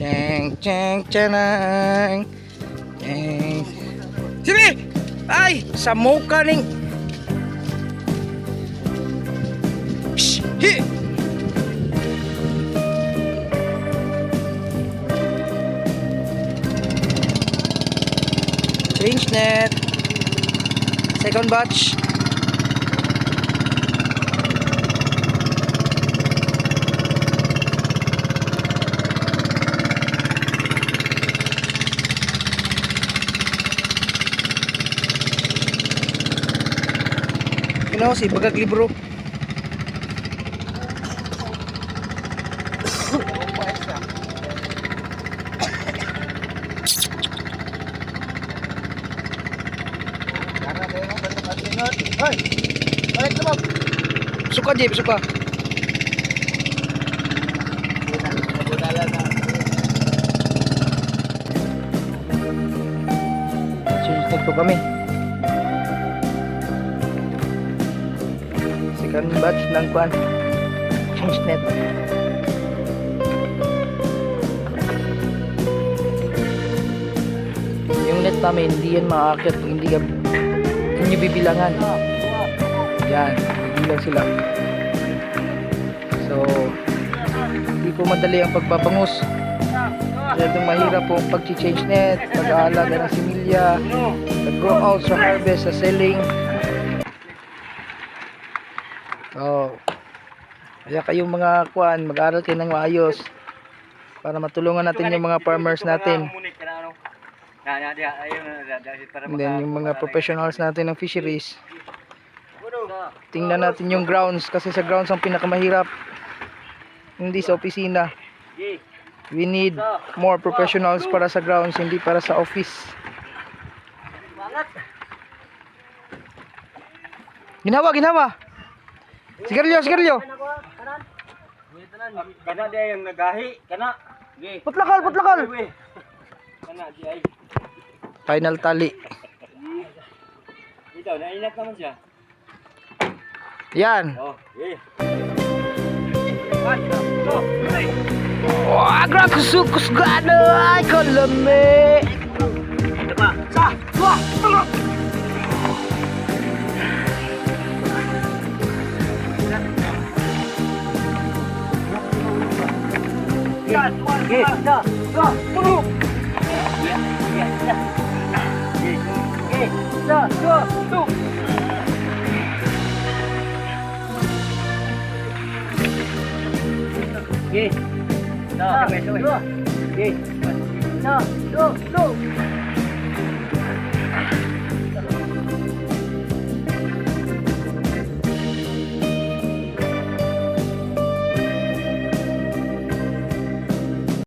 Ceng ceng cenang. Ceng. Sini. Ay, sa muka ning. Shh, hi. Change net. Second batch. You know, si bagag libro. Suka Jib, suka. Change net po kami. Second batch ng kuan. Change net. Yung net namin hindi yan makakit kung hindi bibilangan. Yan, bilang sila. So, hindi po madali ang pagbabangus. Masyadong mahirap po ang pag-change net, pag-aalaga ng similya, pag-grow out sa harvest, sa selling. So, kaya kayong mga kuan, mag-aral kayo ng maayos para matulungan natin yung mga farmers natin. And then yung mga professionals natin ng fisheries. Tingnan natin yung grounds kasi sa grounds ang pinakamahirap. Hindi sa opisina. We need more professionals para sa grounds, hindi para sa office. Ginawa, ginawa. Sigarilyo, sigarilyo. Kana dia yang nagahi, kana. Putlakal, putlakal. Kana di ay. Final tali. Ito, nainat naman siya. Yan. Oh, eh. Wah, agak kusukus gada ay kalame. Tama. Sa, dua, tolong. Ya, dua, dua, tolong. Ya, ya, ya. Ya, dua, tu. Oke. Nah, dua. Oke. Nah, dua.